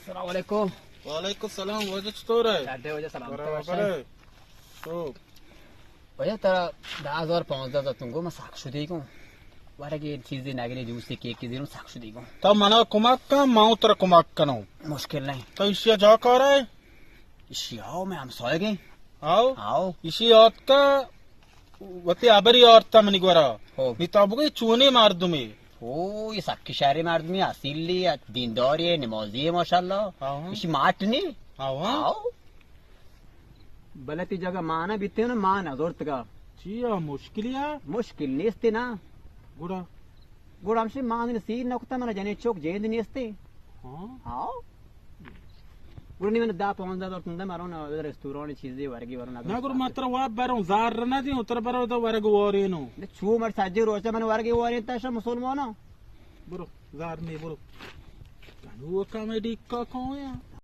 Assalamualaikum. Waalaikumsalam. Wajah चतुर है Sade wajah salam. बराबर है तो Wajah tara 10,015 da tungo ma sakshudi ko. Waragi चीजें नागरे जूस से केक की दिनों sakshudi ko. तब मना कुमाक का माउ तर कुमाक का नो मुश्किल नहीं. तो इसिया जा कर है Ishiyao में हम सोए गए. आओ आओ. इसी औरत का वती आबरी औरत था मनी गोरा हो. निताबु के चूने मार दूँ ओ ये सबकी शायरी मार दूँ असीली दीनदार ये नमाजी है माशाल्लाह. हाँ इसी माट नहीं. आओ आओ. बलती जगह माना बीते ना माना जोरत का. चिया मुश्किलिया मुश्किल नहीं इसते ना. गुड़ा गुड़ हमसे मान सीर ना कुत्ता मना जाने चौक जेद नहीं इसते. हाँ आओ. गुड़ नहीं मैंने दा पहुंच दा तो तुंदा मारो ना उधर रेस्टोरेंट चीजें वर्गी वरना. ना गुरु मात्र वाप बारों जार रना दी उतर बारों तो वर्ग वोरे नो छू मर साजे रोज मैंने वर्गी वो नहीं था मुसलमान. बुरो जार नहीं बुरो वो कॉमेडी का कौन है